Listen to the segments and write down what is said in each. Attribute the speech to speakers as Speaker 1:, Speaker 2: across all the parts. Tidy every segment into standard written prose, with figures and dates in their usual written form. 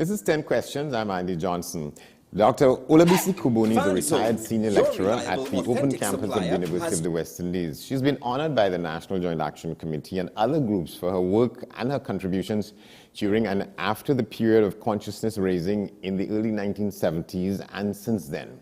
Speaker 1: This is 10 Questions. I'm Andy Johnson. Dr. Olabisi Kuboni is a retired senior lecturer at the Open Campus of the University of the West Indies. She's been honored by the National Joint Action Committee and other groups for her work and her contributions during and after the period of consciousness raising in the early 1970s and since then.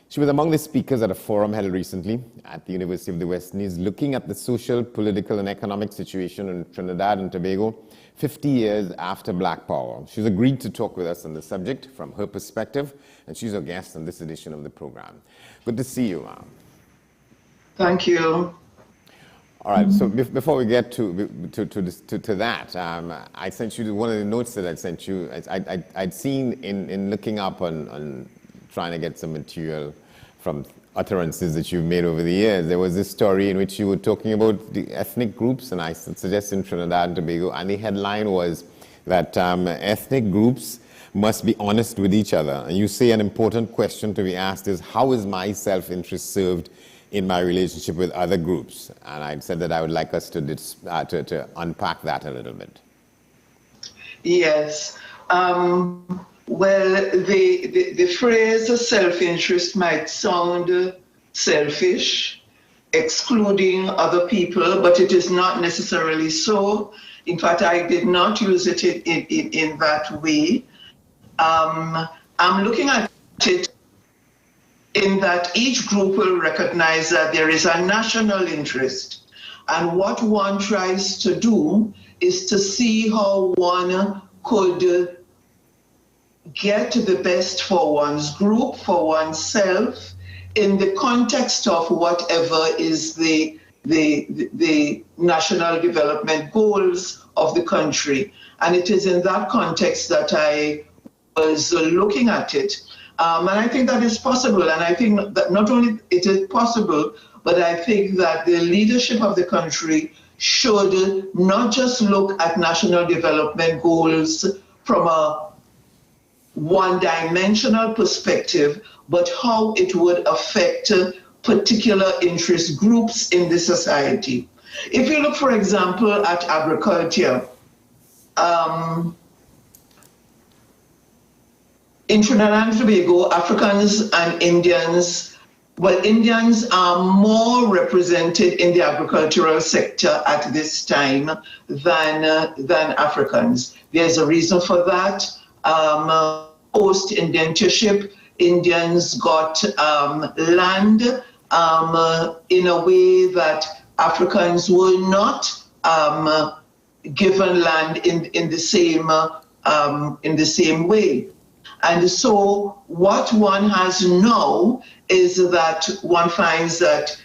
Speaker 1: She was among the speakers at a forum held recently at the University of the West Indies looking at the social, political, and economic situation in Trinidad and Tobago 50 years after Black Power. She's agreed to talk with us on the subject from her perspective, and she's our guest on this edition of the program. Good to see you, ma'am.
Speaker 2: Thank you.
Speaker 1: All right, so before we get to that, I sent you one of the notes that I sent you. I'd seen in looking up on trying to get some material from utterances that you've made over the years. There was this story in which you were talking about the ethnic groups, and I suggest in Trinidad and Tobago, and the headline was that ethnic groups must be honest with each other. And you say an important question to be asked is, how is my self-interest served in my relationship with other groups? And I said that I would like us to unpack that a little bit.
Speaker 2: Yes. Well, the phrase self-interest might sound selfish, excluding other people, but it is not necessarily so. In fact, I did not use it in that way. I'm looking at it in that each group will recognize that there is a national interest. And what one tries to do is to see how one could get the best for one's group, for oneself, in the context of whatever is the national development goals of the country. And it is in that context that I was looking at it. And I think that is possible. And I think that not only it is possible, but I think that the leadership of the country should not just look at national development goals from a one-dimensional perspective, but how it would affect particular interest groups in the society. If you look, for example, at agriculture, in Trinidad and Tobago, Africans and Indians, well, Indians are more represented in the agricultural sector at this time than Africans. There's a reason for that. Post-indentureship, Indians got land in a way that Africans were not given land in the same way. And so what one has now is that one finds that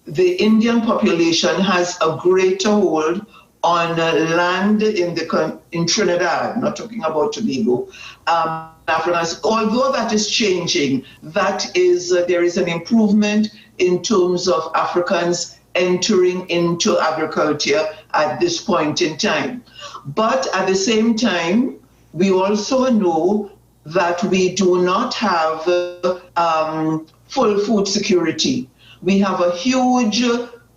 Speaker 2: the Indian population has a greater hold on land in Trinidad, not talking about Tobago, Africans. Although that is changing, there is an improvement in terms of Africans entering into agriculture at this point in time. But at the same time, we also know that we do not have full food security. We have a huge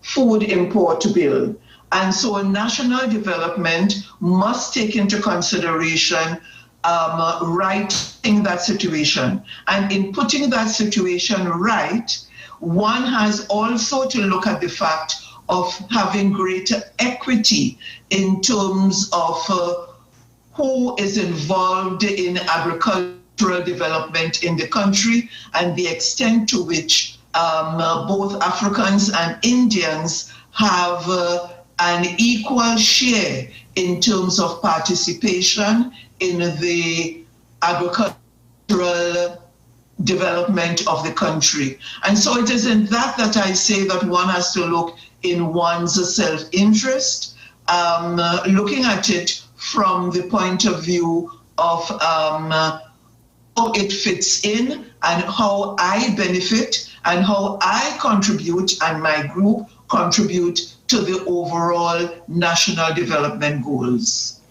Speaker 2: food import bill. And so national development must take into consideration righting that situation. And in putting that situation right, one has also to look at the fact of having greater equity in terms of who is involved in agricultural development in the country and the extent to which both Africans and Indians have an equal share in terms of participation in the agricultural development of the country. And so it is in that I say that one has to look in one's self-interest, looking at it from the point of view of how it fits in and how I benefit and how I contribute and my group contribute to the overall national development goals.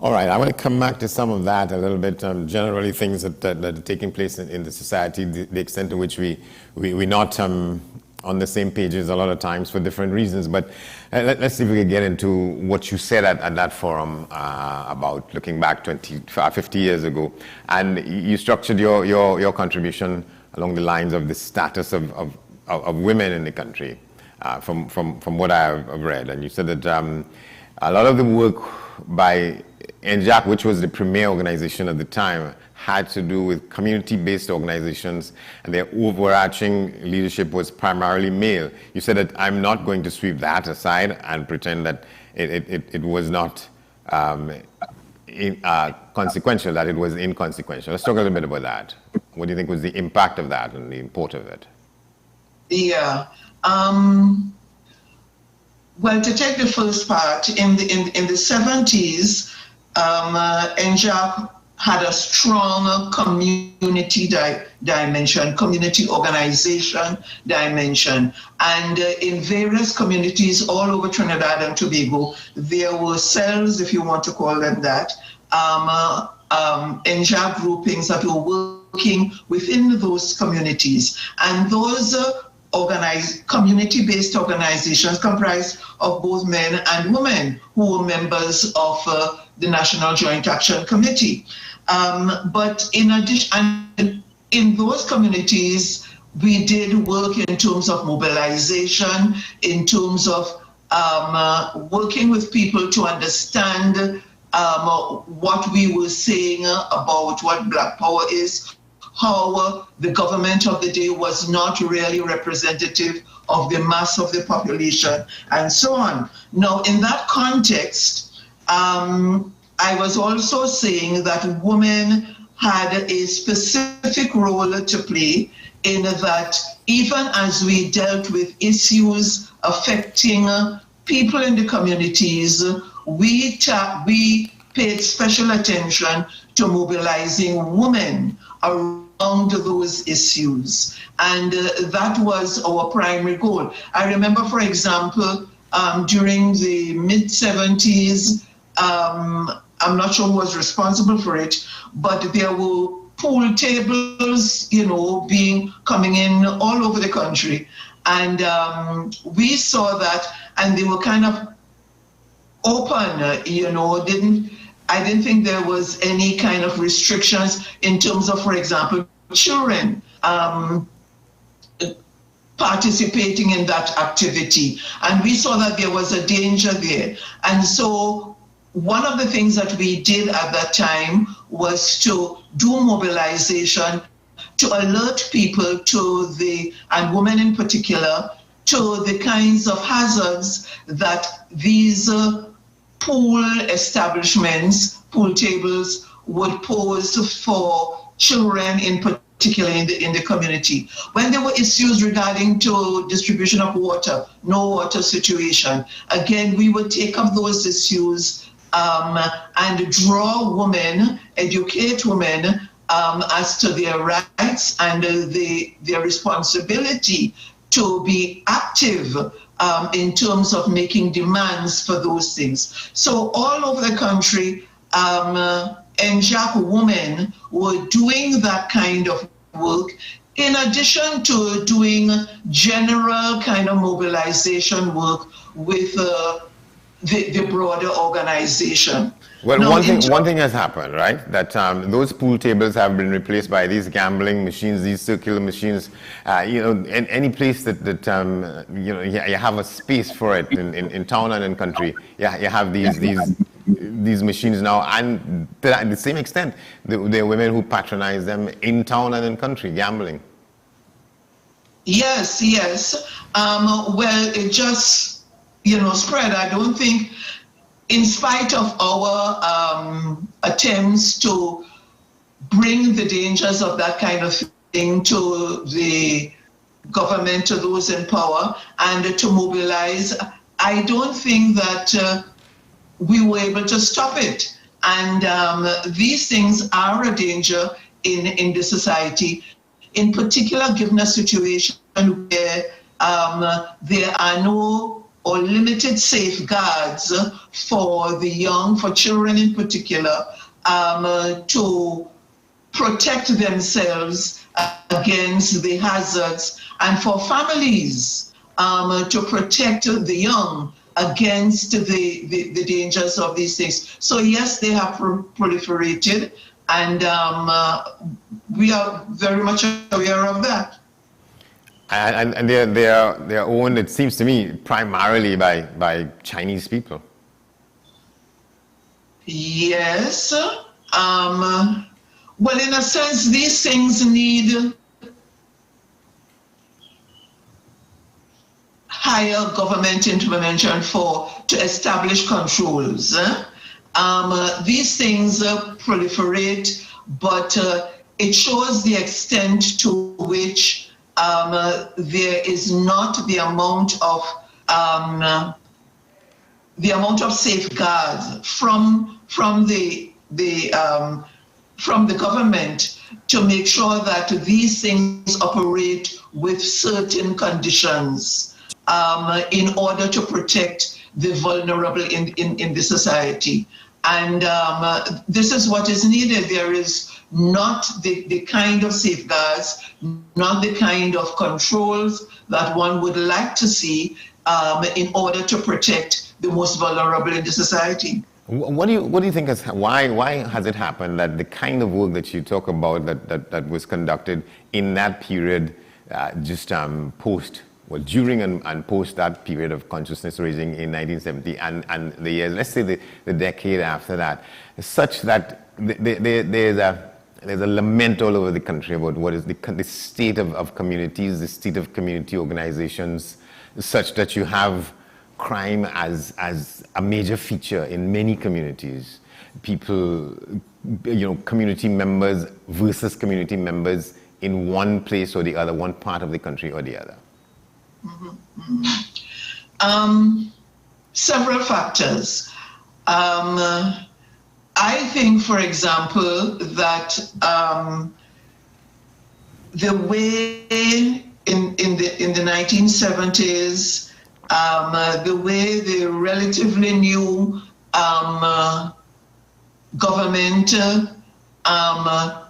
Speaker 1: All right, I want to come back to some of that a little bit, generally things that are taking place in the society, the extent to which we're not on the same pages a lot of times for different reasons. But let's see if we can get into what you said at that forum about looking back 50 years ago. And you structured your contribution along the lines of the status of women in the country, from what I've read. And you said that a lot of the work by NJAC, which was the premier organization at the time, had to do with community-based organizations, and their overarching leadership was primarily male. You said that I'm not going to sweep that aside and pretend that it was not consequential, that it was inconsequential. Let's talk a little bit about that. What do you think was the impact of that and the import of it?
Speaker 2: Yeah. Well, to take the first part, in the 70s, NJAC had a strong community dimension, community organization dimension. And in various communities all over Trinidad and Tobago, there were cells, if you want to call them that, NJAC groupings that were working within those communities. And those community-based organizations comprised of both men and women who were members of the National Joint Action Committee. But in addition, in those communities, we did work in terms of mobilization, in terms of working with people to understand what we were saying about what Black Power is, how the government of the day was not really representative of the mass of the population, and so on. Now, in that context, I was also saying that women had a specific role to play in that even as we dealt with issues affecting people in the communities, we paid special attention to mobilizing women around those issues. And that was our primary goal. I remember, for example, during the mid-70s, I'm not sure who was responsible for it, but there were pool tables, coming in all over the country. And we saw that, and they were kind of open, I didn't think there was any kind of restrictions in terms of, for example, children participating in that activity. And we saw that there was a danger there. And so one of the things that we did at that time was to do mobilization to alert people and women in particular, to the kinds of hazards that these pool establishments, pool tables, would pose for children in particular in the community. When there were issues regarding to distribution of water, no water situation, again, we would take up those issues and draw women, educate women as to their rights and their responsibility to be active in terms of making demands for those things. So all over the country, NJAC women were doing that kind of work, in addition to doing general kind of mobilization work with the broader organization.
Speaker 1: Well, now, one thing has happened, right? That those pool tables have been replaced by these gambling machines, these circular machines. Any place that you have a space for it in town and in country. Yeah, you have these machines now, and to the same extent, there are women who patronize them in town and in country, gambling.
Speaker 2: Yes. Well, it just spread. I don't think, in spite of our attempts to bring the dangers of that kind of thing to the government, to those in power, and to mobilize, I don't think that we were able to stop it. And these things are a danger in the society, in particular given a situation where there are no or limited safeguards for the young, for children in particular, to protect themselves against the hazards, and for families to protect the young against the dangers of these things. So yes, they have proliferated, and we are very much aware of that.
Speaker 1: And they're owned, it seems to me, primarily by Chinese people.
Speaker 2: Yes. Well, in a sense, these things need higher government intervention to establish controls. These things proliferate, but it shows the extent to which there is not the amount of safeguards from the government to make sure that these things operate with certain conditions in order to protect the vulnerable in the society. And this is what is needed. There is not the kind of safeguards, not the kind of controls that one would like to see in order to protect the most vulnerable in the society.
Speaker 1: What do you think why has it happened that the kind of work that you talk about that was conducted in that period, during and post that period of consciousness raising in 1970 and the years, let's say the decade after that, such that there's a lament all over the country about what is the state of communities, the state of community organizations, such that you have crime as a major feature in many communities. People, community members versus community members in one place or the other, one part of the country or the other.
Speaker 2: Mm-hmm. Mm-hmm. Several factors. I think, for example, that the way in the 1970s, the way the relatively new government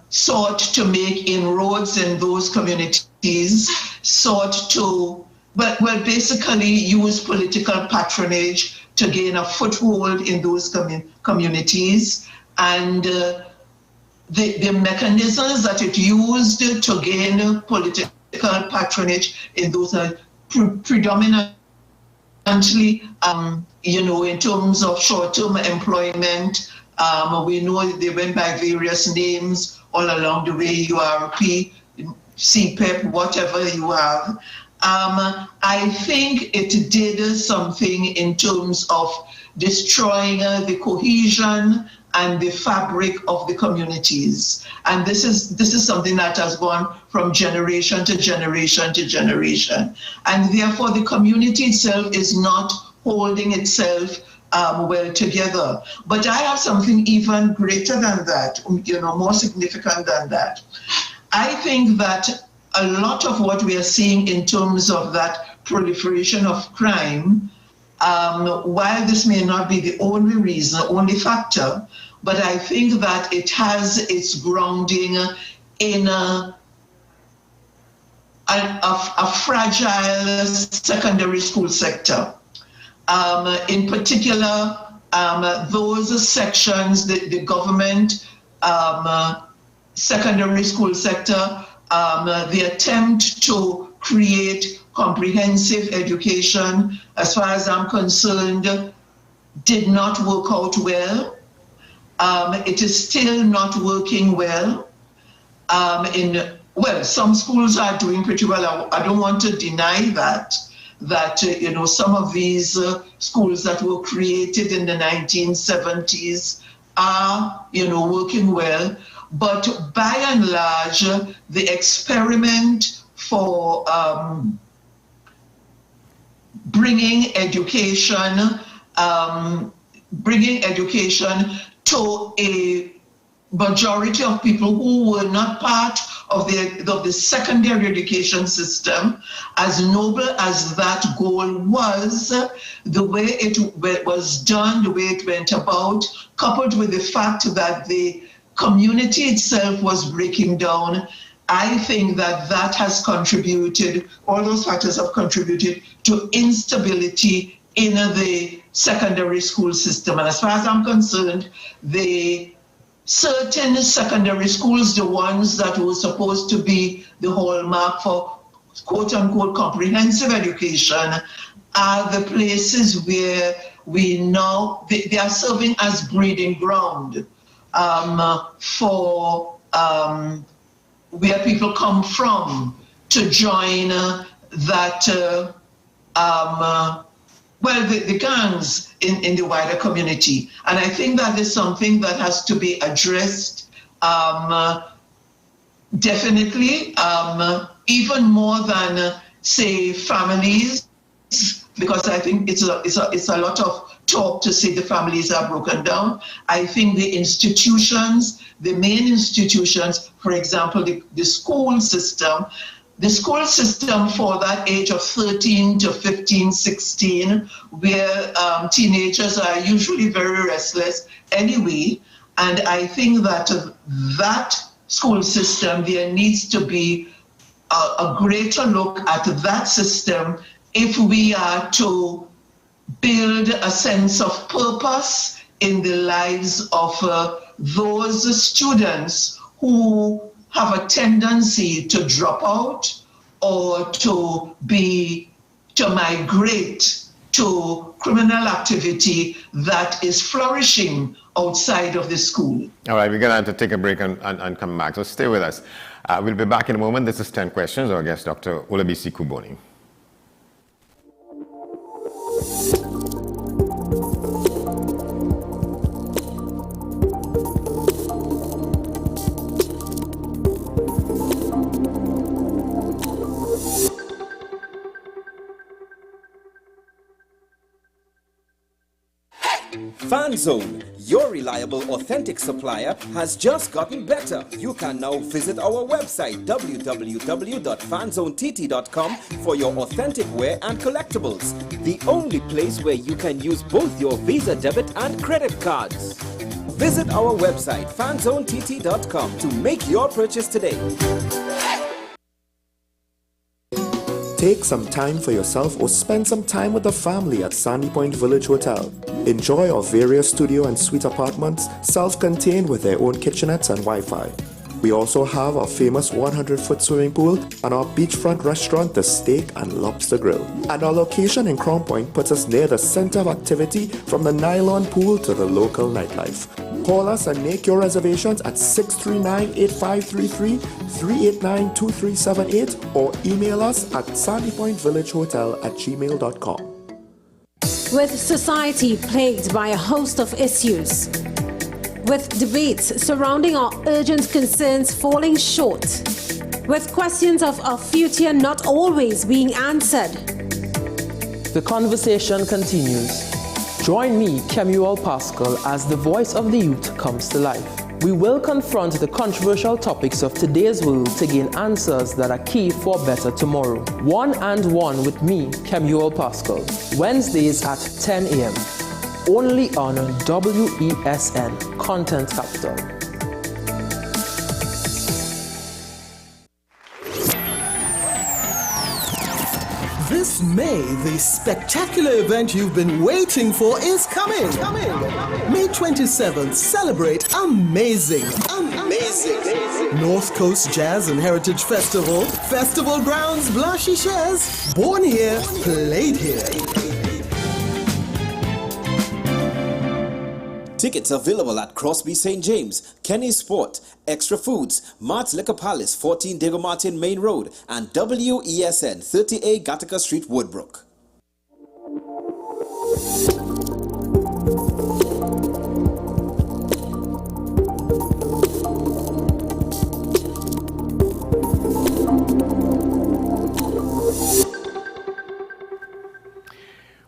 Speaker 2: sought to make inroads in those communities, sought to, basically use political patronage to gain a foothold in those communities, and the mechanisms that it used to gain political patronage in those are predominantly, in terms of short-term employment. We know they went by various names all along the way, URP, CPEP, whatever you have. I think it did something in terms of destroying the cohesion and the fabric of the communities. And this is something that has gone from generation to generation to generation. And therefore the community itself is not holding itself well together. But I have something even greater than that, more significant than that. I think that a lot of what we are seeing in terms of that proliferation of crime, while this may not be the only reason, only factor, but I think that it has its grounding in a fragile secondary school sector. In particular, those sections, the government secondary school sector, the attempt to create comprehensive education, as far as I'm concerned, did not work out well. It is still not working well. Some schools are doing pretty well. I don't want to deny that some of these schools that were created in the 1970s are, working well. But by and large, the experiment for bringing education to a majority of people who were not part of the secondary education system, as noble as that goal was, the way it was done, the way it went about, coupled with the fact that the community itself was breaking down, I think that that has contributed, all those factors have contributed to instability in the secondary school system. And as far as I'm concerned, the certain secondary schools, the ones that were supposed to be the hallmark for quote-unquote comprehensive education, are the places where we know they are serving as breeding ground for where people come from to join the gangs in the wider community. And I think that is something that has to be addressed definitely, even more than, say, families, because I think it's a lot of talk to say the families are broken down. I think the institutions, the main institutions, for example, the school system for that age of 13 to 15, 16, where teenagers are usually very restless anyway. And I think that that school system, there needs to be a greater look at that system if we are to build a sense of purpose in the lives of those students who have a tendency to drop out or to migrate to criminal activity that is flourishing outside of the school.
Speaker 1: All right, we're going to have to take a break and come back, so stay with us. We'll be back in a moment. This is 10 Questions. Our guest, Dr. Olabisi Kuboni.
Speaker 3: FanZone, your reliable, authentic supplier, has just gotten better. You can now visit our website www.fanzonett.com for your authentic wear and collectibles. The only place where you can use both your Visa debit and credit cards. Visit our website fanzonett.com to make your purchase today.
Speaker 4: Take some time for yourself or spend some time with the family at Sandy Point Village Hotel. Enjoy our various studio and suite apartments, self-contained with their own kitchenettes and Wi-Fi. We also have our famous 100-foot swimming pool and our beachfront restaurant, the Steak and Lobster Grill. And our location in Crown Point puts us near the center of activity from the nylon pool to the local nightlife. Call us and make your reservations at 639-8533, 389-2378, or email us at sandypointvillagehotel@gmail.com.
Speaker 5: With society plagued by a host of issues, with debates surrounding our urgent concerns falling short, with questions of our future not always being answered,
Speaker 6: the conversation continues. Join me, Kemuel Pascal, as the voice of the youth comes to life. We will confront the controversial topics of today's world to gain answers that are key for a better tomorrow. One and One with me, Kemuel Pascal, Wednesdays at 10 a.m. only on WESN Content Capital.
Speaker 7: This May, the spectacular event you've been waiting for is coming. May 27th, celebrate amazing North Coast Jazz and Heritage Festival. Festival grounds, Blanchie Shares. Born here, played here.
Speaker 3: Tickets available at Crosby St. James, Kenny's Sport, Extra Foods, Mart's Liquor Palace, 14 Diego Martin Main Road, and WESN 30A Gattaca Street, Woodbrook.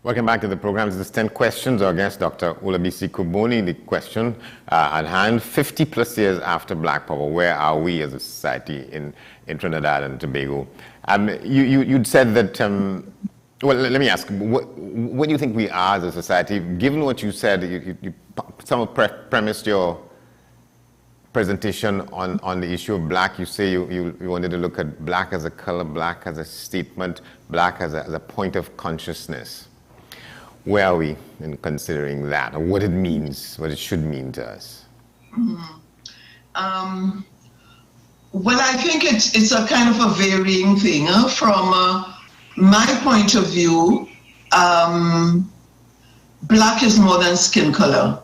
Speaker 1: Welcome back to the program. This is 10 Questions. Our guest, Dr. Olabisi Kuboni. The question at hand, 50 plus years after Black Power, where are we as a society in Trinidad and Tobago? You'd said that, well, let me ask, what do you think we are as a society? Given what you said, you premised your presentation on the issue of black. You say you wanted to look at black as a color, black as a statement, black as a point of consciousness. Where are we in considering that, or what it means, what it should mean to us?
Speaker 2: Well, I think it's a kind of a varying thing. From my point of view, black is more than skin color.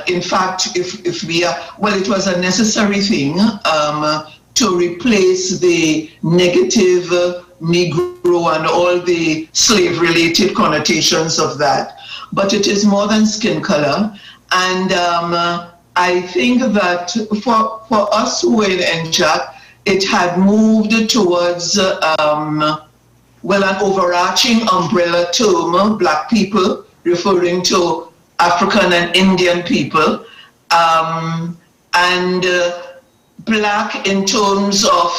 Speaker 2: In fact, if we are, well, it was a necessary thing to replace the negative Negro and all the slave-related connotations of that. But it is more than skin color. And I think that for us who were in NJAC, it had moved towards, well, an overarching umbrella term, black people, referring to African and Indian people, and black in terms of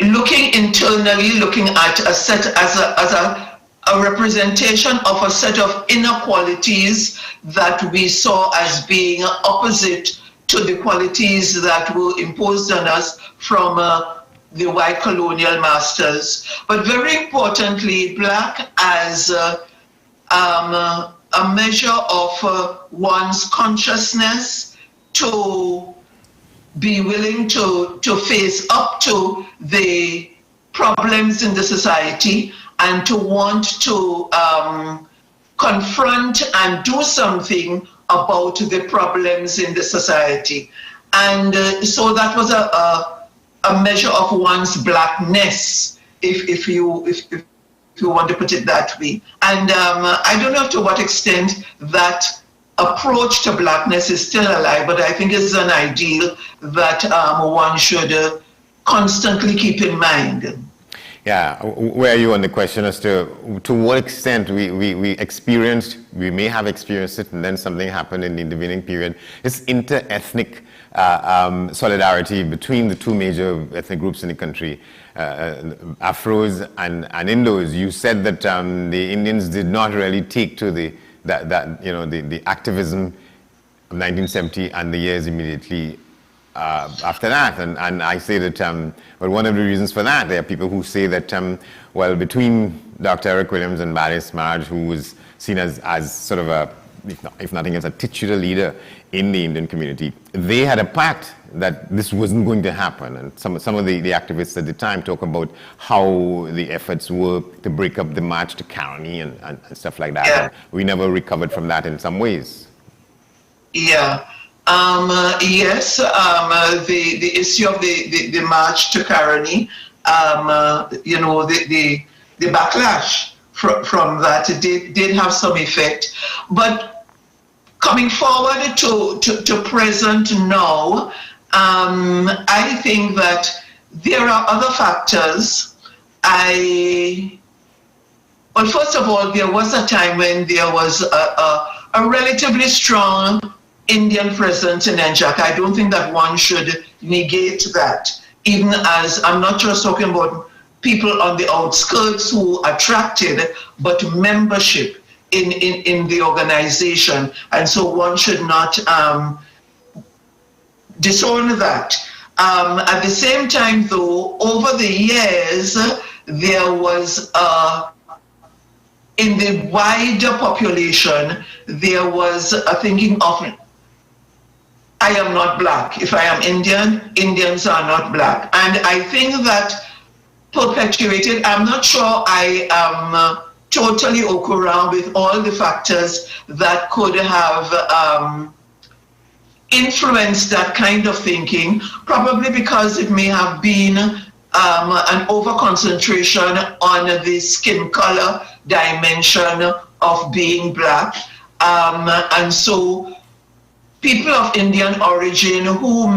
Speaker 2: looking internally, looking at a set as a representation of a set of inequalities that we saw as being opposite to the qualities that were imposed on us from the white colonial masters. But very importantly, black as a measure of one's consciousness to be willing to face up to the problems in the society and to want to confront and do something about the problems in the society. And so that was a measure of one's blackness, if you want to put it that way. And I don't know to what extent that approach to blackness is still alive, but I think it's an ideal that one should constantly keep in mind.
Speaker 1: Yeah, where are you on the question as to what extent we experienced, we may have experienced it, and then something happened in the intervening period. It's inter-ethnic solidarity between the two major ethnic groups in the country, Afros and Indos. You said that the Indians did not really take to the activism of 1970 and the years immediately after that, and I say that well, one of the reasons for that, there are people who say that well, between Dr. Eric Williams and Barris Maraj, who was seen as sort of a, if nothing else, a titular leader in the Indian community, they had a pact that this wasn't going to happen. And some of the activists at the time talk about how the efforts were to break up the march to Caroni and stuff like that.
Speaker 2: Yeah.
Speaker 1: And we never recovered from that in some ways.
Speaker 2: Yeah. Yes, the issue of the march to Caroni, the backlash from that did have some effect. But coming forward to present now, I think that there are other factors. Well, first of all, there was a time when there was a relatively strong Indian presence in NJAC. I don't think that one should negate that, even as I'm not just talking about people on the outskirts who attracted, but membership in the organization. And so one should not disown that. At the same time, though, over the years, there was in the wider population, there was a thinking of, I am not black. If I am Indian, Indians are not black. And I think that perpetuated, I'm not sure I am totally au courant with all the factors that could have influenced that kind of thinking, probably because it may have been an over-concentration on the skin color dimension of being black. And so people of Indian origin who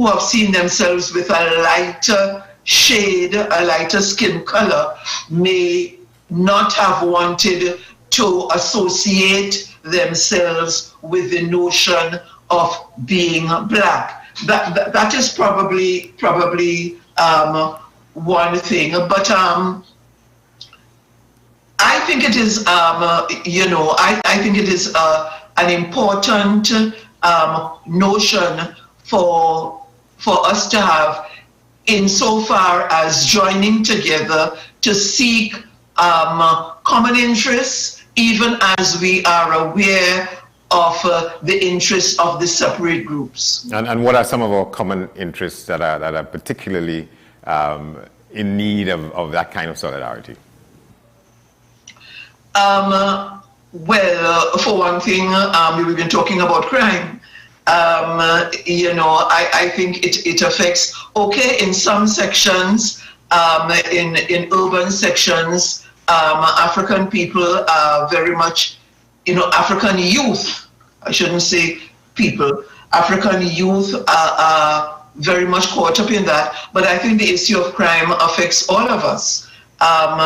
Speaker 2: have seen themselves with a lighter shade, a lighter skin color, may not have wanted to associate themselves with the notion of being black. That is probably one thing. But I think it is, I think it is an important notion for us to have, insofar as joining together to seek common interests, even as we are aware of the interests of the separate groups.
Speaker 1: And what are some of our common interests that are particularly in need of that kind of solidarity?
Speaker 2: Well, for one thing, we've been talking about crime. I think it affects, in some sections, in urban sections, African people are very much, African youth, I shouldn't say people, African youth are very much caught up in that. But I think the issue of crime affects all of us.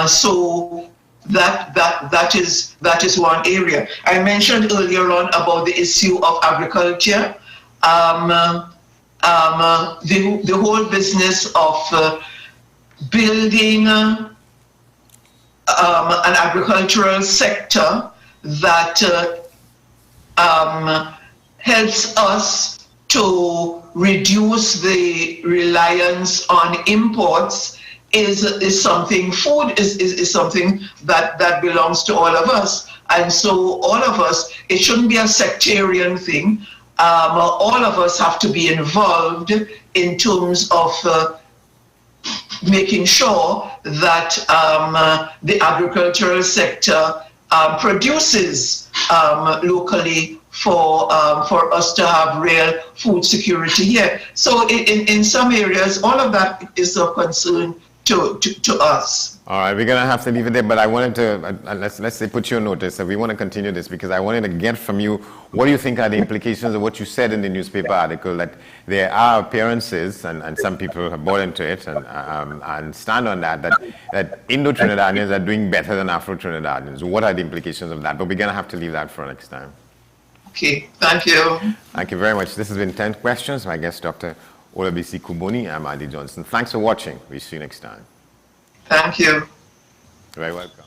Speaker 2: So that is one area. I mentioned earlier on about the issue of agriculture. The whole business of building an agricultural sector that helps us to reduce the reliance on imports is something. Food is something that belongs to all of us. And so all of us, it shouldn't be a sectarian thing. All of us have to be involved in terms of making sure that the agricultural sector produces locally for us to have real food security here. So in some areas, all of that is of concern to us.
Speaker 1: All right, we're going to have to leave it there, but I wanted to, let's say, put you on notice that we want to continue this because I wanted to get from you, what do you think are the implications of what you said in the newspaper article, that there are appearances, and some people have bought into it and stand on that Indo-Trinidadians are doing better than Afro-Trinidadians. What are the implications of that? But we're going to have to leave that for next time.
Speaker 2: Okay, thank you.
Speaker 1: Thank you very much. This has been 10 Questions. My guest, Dr. Olabisi Kuboni. I'm Andy Johnson. Thanks for watching. We'll see you next time.
Speaker 2: Thank you.
Speaker 1: You're very welcome.